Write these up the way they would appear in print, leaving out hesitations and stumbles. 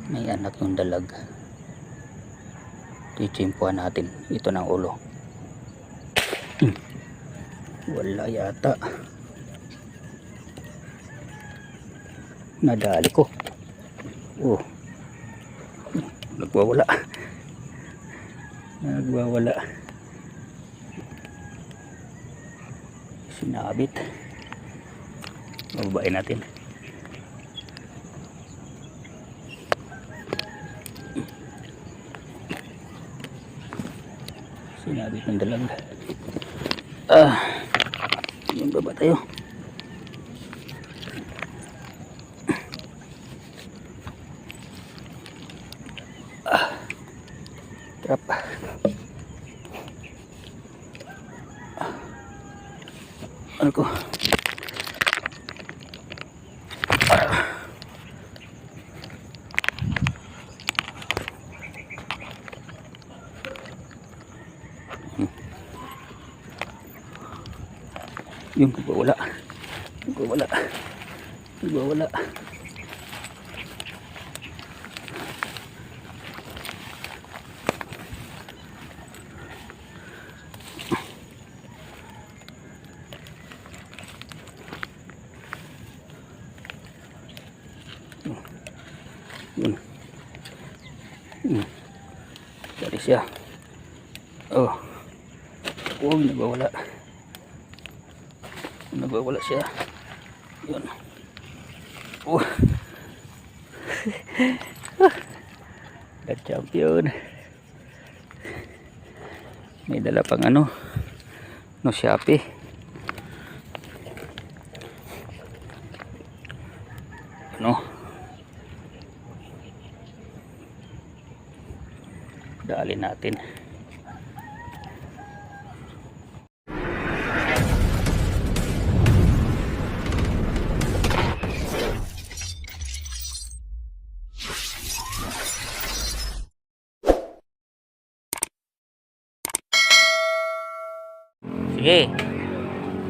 May anak yung dalag. Titimpuan natin. Ito ng ulo. Wala yata. Nadali ko. Oh. Nagwawala. Nagwawala. Sinabit. Mababain natin. Sinabit ng dalag. Yung baba tayo. Trap. Ano ko? Yung wala. Wala. Wala. Yun. Dari siya. Oh. Oh, nagwawala. Nagwawala siya. Yun. Oh. The champion. May dala pang ano. No Shopee. Ano? Dali natin. Sige.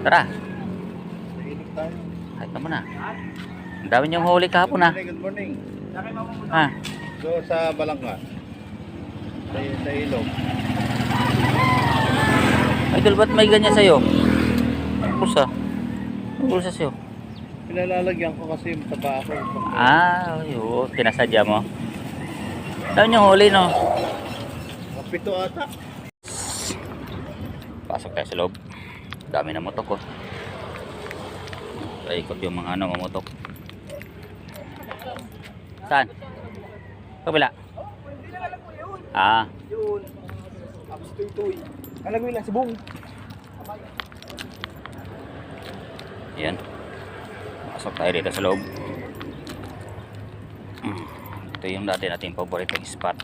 Tara. Kahit naman na. Ang dami niyong huli kahapon na. Good morning. Ha? So sa Balangga. Sa ilog. Idol, ba't may ganyan sa'yo? Pulsa. Pulsa sa'yo. Pinalalagyan ko kasi sa baho. Yun. Pinasadya mo. Dami niyong huli, no? Kapito ata. Pasok tayo sa loob. Dami na motok, oh. Ikot yung mga ano, mamotok. Saan? Kabila. Yun. Tapos tuy-tuy. Kalagay lang si Bong. Yan. Pasok tayo dito sa loob. Ito yung dati nating paboritong spot.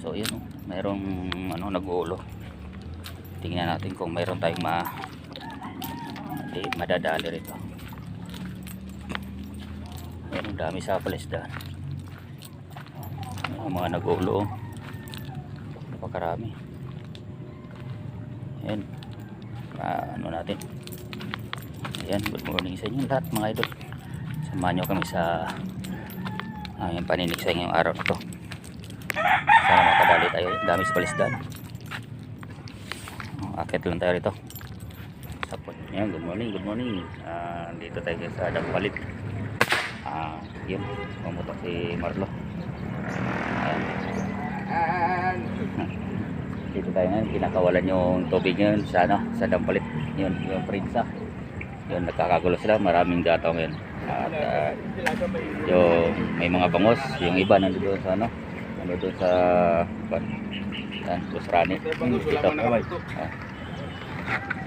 So yun, oh. Mayroong ano, nag-uulo. Tingnan natin kung mayroon tayong madadali rito. Ayan, ang dami sa palisdaan. Mga nag-uulo. Napakarami. Ayan. Ano natin. Ayan, good morning sa inyo lahat mga idol. Samahan nyo kami sa yung paninig sa ngayong araw na to. Sana makadali tayo. Dami sa palisdaan. Akit lang tayo rito. Sapot. Ayan, good morning, good morning. Dito tayo sa Dampalit. Yun, mamutok si Marlo. Ayan. Dito tayo ngayon, kinakawalan yung tubig yun sa Dampalit. Yun, yung prinsa. Yun, nagkakagulo sila, maraming gataw ngayon. At yung may mga bangos, yung iba nandoon sa nandoon sa yan, Busrani. Dito.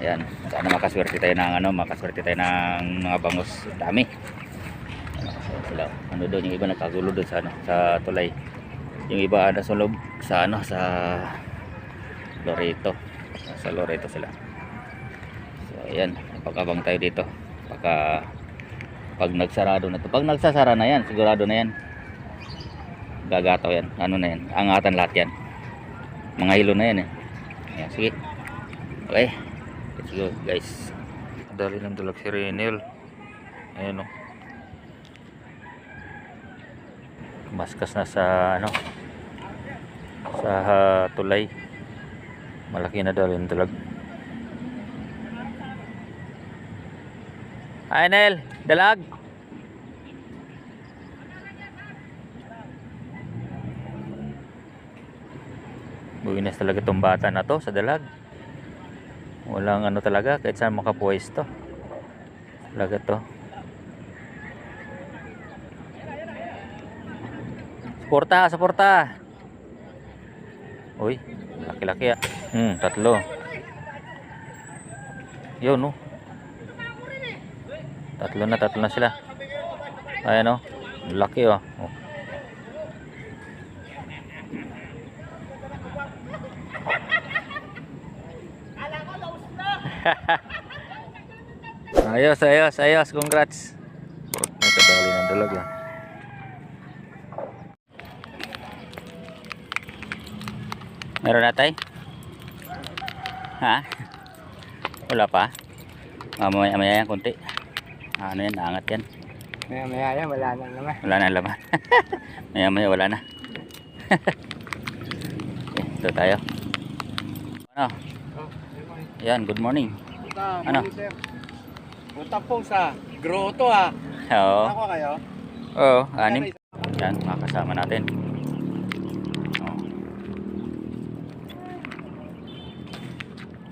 Ayan, sana makaswerte tayo ng makaswerte tayo ng mga bangos. Dami. Sila, doon yung iba nagkagulo doon sa tulay. Yung iba sa loob sa Loreto. Sa Loreto sila. So ayan, pag-abang tayo dito. Pag nagsarado na to. Pag nagsasara na yan, sigurado na yan. Gagataw yan. Ano na yan? Angatan lahat yan. Mga hilo na yan eh. Ayan, sige. Okay. Let's go guys. Dali ng dalag si Renel. Ayan o. Maskas na sa ano, sa tulay. Malaki na daw yung dalag. Ay Nel, dalag. Buwinas talaga tong bata na to sa dalag. Walang ano talaga, kahit saan makapuwesto. Talaga to. Suporta, suporta. Uy, laki-laki ah. Tatlo. Yun no. Tatlo na sila. Ayan oh. Laki oh. Ayos. Congrats. May kadali ng dalag ah. Meron na tay? Ha? Wala pa? Mamaya yan konti. Ano yan, angat yan. Maya yan, wala na naman. Wala na laman. Maya wala na. Okay, ito tayo. Ano? Yan, good morning. Ano? Punta pong sa grotto ha. Oo. Ako kayo? Oo, anim. Yan, makasama natin.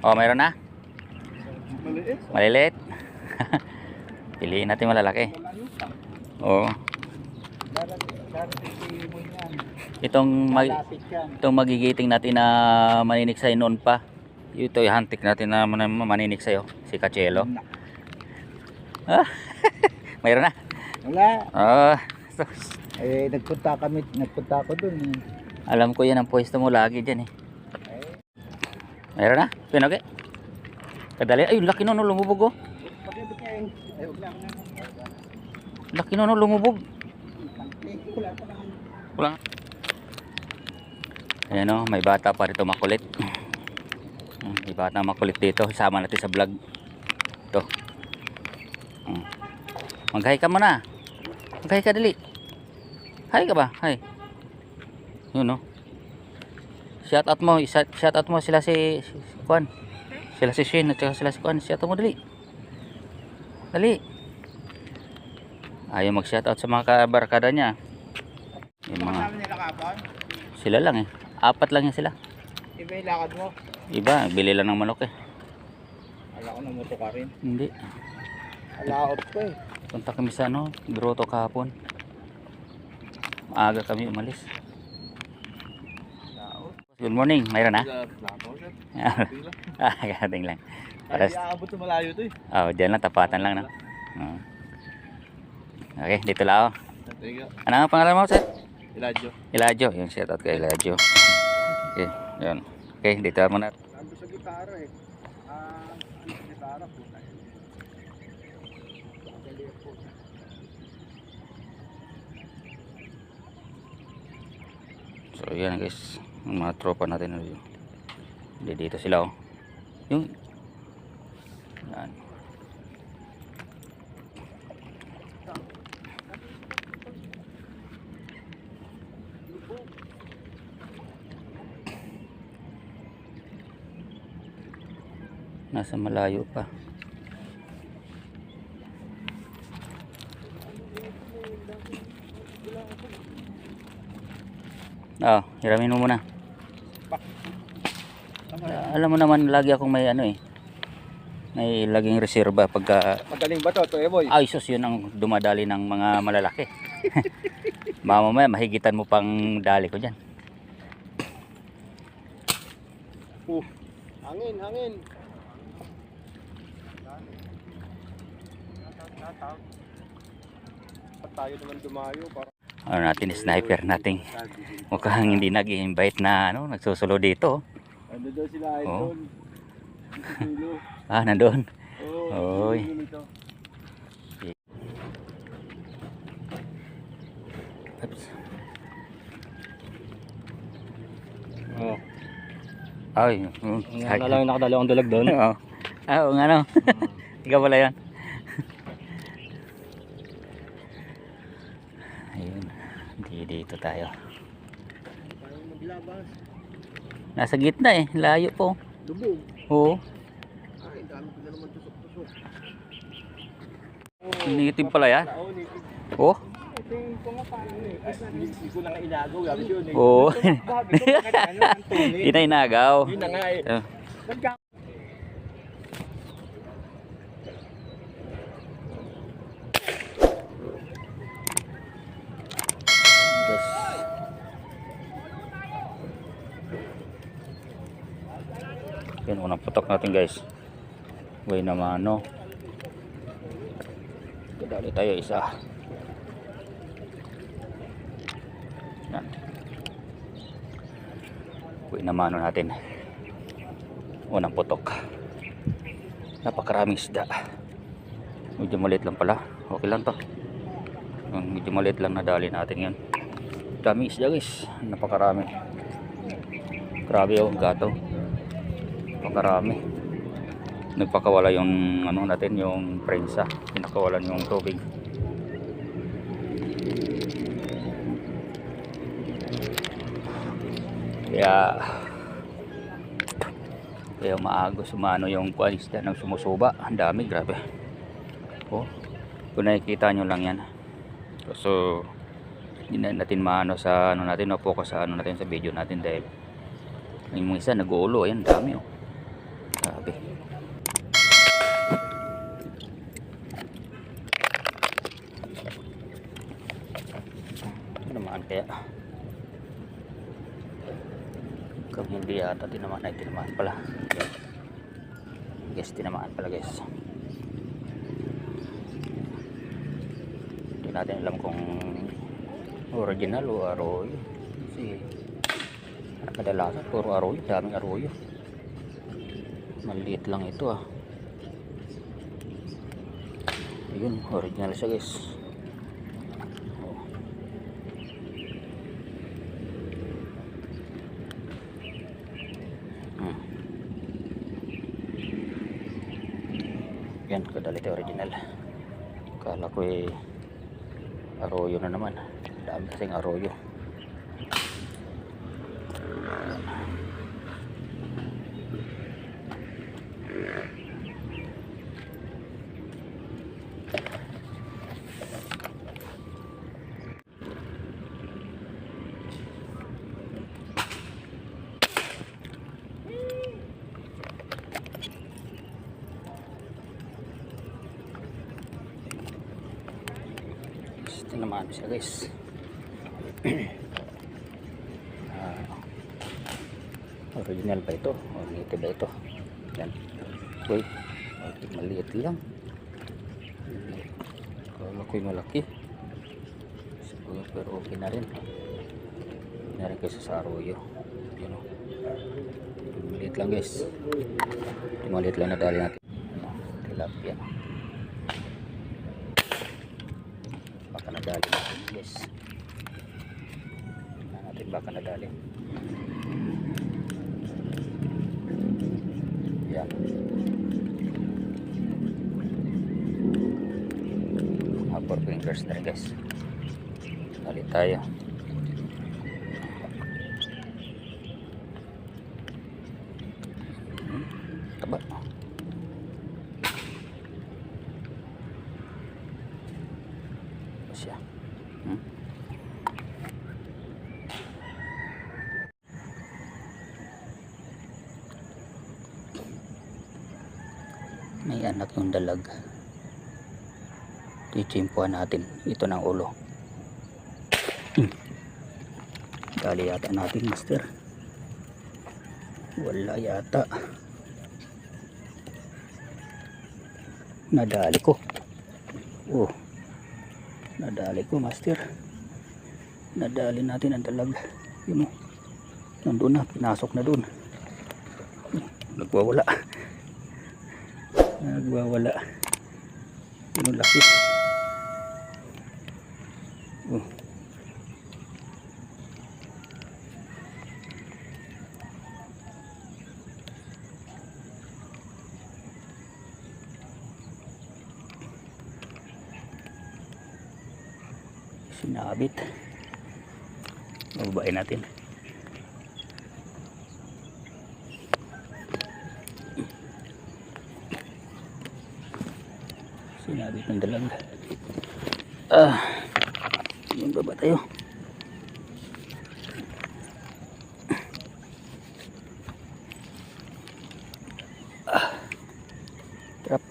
Oh, mayroon na? Maliit. Maliliit. Piliin natin malalaki. Oo. Itong magigiting natin na maniniksay noon pa. Ito yung hantik natin na maniniksay oh. Si Kachelo. Ah, mayroon na? Wala. Nagpunta ako dun. Alam ko yan ang pwesto mo lagi dyan eh. Mayroon na? Pinoke? Kadali. Ay, laki nun lumubog oh. Laki nun lumubog. Wala. Ayan o, may bata pa rito makulit. May bata makulit dito. Isama natin sa vlog. Ito. Mag-hi ka muna. Mag-hi ka dali. Hi ka ba? Hi. Yun o. Shout out mo sila si Kuan. Sila si Shin at sila si Kuan. Shout out mo dali. Dali. Ayaw mag shout out sa mga kabarkada niya. Yung mga sila lang eh. 4 lang yan sila. Iba yung lakad mo. Iba, bili lang ng manok eh. Ala ko na moto ka rin. Hindi. Alaot ko eh. Punta kami sa ano, grotto kahapon. Maaga kami umalis. Good morning, mayroon na? Kakating lang. Para aabot sa malayo to eh. Oh, diyan lang, tapatan lang no. Okay, dito lang ako. Ano ang pangalan mo, sir? Eladio, yung shout out kay Eladio. Okay, yun. Okay, dito muna. Ando sa gitara eh. Ano sa gitara po tayo. So, yan guys. Ang mga tropa natin. Hindi dito sila oh. Yung yan. Nasa malayo pa. Hiramin mo muna. Alam mo naman lagi akong may ano eh. May laging reserba pagka magaling ba to boy? ay sus, yun ang dumadali ng mga malalaki. Mamaya mahigitan mo pang dali ko dyan. Hangin. Tayo naman dumayo para Ano natin, sniper natin. Mukhang hindi nag-invite na ano, nagsusulo dito. ano daw sila idol? Nandun. Oy. Oops. Ay, Ano lang yung nakadalawang dalag doon? Oo. Oo nga no. Ikaw pala yan. Ayun. Dito tayo. Parang maglabas. Nasa gitna eh. Layo po. Lubog. Oo. Ay, dami ko na naman tusok-tusok. Native pala yan. Oo, native. Oh. Ito yung pumapano eh. Ay, hindi ko na nga inagaw. Sabi yun eh. Oo. Sabi ko, bakit ano ang tunay? Yun ay nagaw. Yun na nga eh. Oh. Nagka- Yes. Yan, unang putok natin guys. Way naman no. Kadali tayo isa. Yan. Way naman natin. Unang putok. Napakaraming isda. Medyo maliit lang pala. Okay lang to. Medyo maliit lang nadali natin yan. Dami isda guys. Napakarami. Grabe oh, gato. Napakarami. Nagpakawala yung ano natin, yung prensa. Pinakawalan yung tubig. Kaya maagos umano yung isda ng sumusuba. Ang dami, grabe. Oh, kung nakikita nyo lang yan. So hindi na natin maano sa ano natin, no, focus sa ano natin sa video natin dahil yung isa nag-uulo. Ayan, dami oh. Grabe. Ano naman kaya? Kung hindi yata tinamaan, ay tinamaan pala. Guys, tinamaan pala guys. Hindi natin alam kung original o arroyo. Kasi kadalasan puro arroyo, daming arroyo. Maliit lang ito ah. Ayun, original siya guys. Oh. Yan, kadali ito original. Kala ko eh arroyo na naman. Dami kasing arroyo. Ito naman siya guys. Original ba ito? O native ba ito? Yan. Uy, maliit lang. Kala ko'y malaki. Siguro, pero okay na rin. Okay na rin kaysa sa arroyo. Yun o. Maliit lang guys. Maliit lang na dali natin. Tilapia. Baka nadali natin guys. Tingnan natin baka nadali. Yan. Mga 4 fingers na rin guys. Dali tayo. Taba. Siya. May anak yung dalag. Titimpuan natin. Ito ng ulo. Dali yata natin master. Wala yata. Nadali ko. Oh. Nadali ko master. Nadali natin ang dalag. Yun o. Nandun na. Pinasok na dun. Nagwawala. Nagwawala. Yun ang laki. Oh. Sinabit. Bababain natin. Sinabit ng dalag. Yung baba tayo. Trap.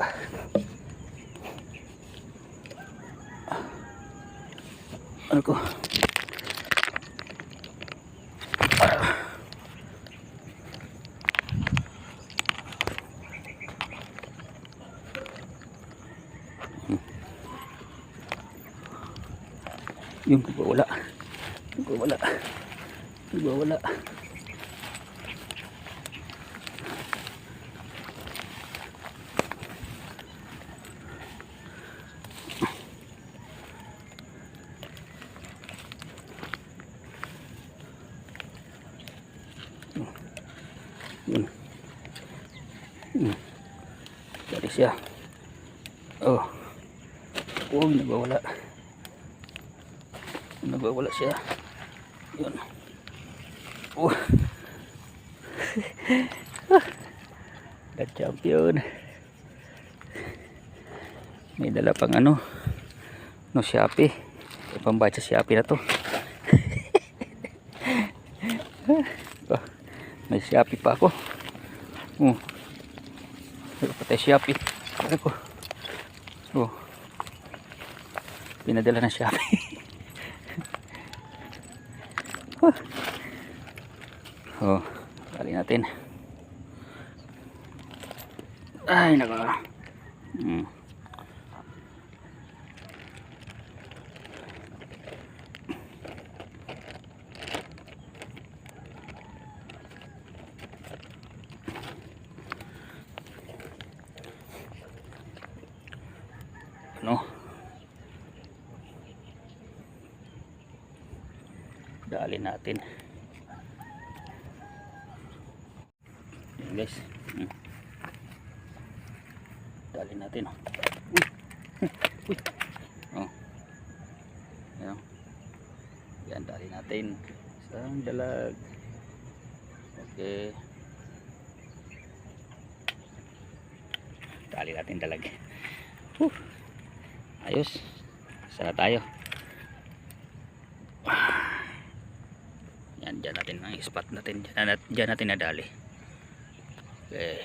Ano ko? Yung wala. Wala. Wala. Yun. Dari siya. Oh. Oh, nagwawala. Nagwawala siya. Yun. Oh. The champion. May dala pang ano. No, Shopee. Pambayad sa Shopee na to. Oh, may Shopee pa ako. Oh. Pero patay Shopee. Ano ko? Oh. Pinadala ng Shopee. Oh, tali natin. Ay, nako. Ano? Dali natin. Yan guys. Dali natin. Uy. Oh. Yan. Yan, dali natin. Isang dalag. Okay. Dali natin dalag. Ayos. Sana tayo. Yan, dyan natin ang spot natin. Dyan natin nadali. Okay.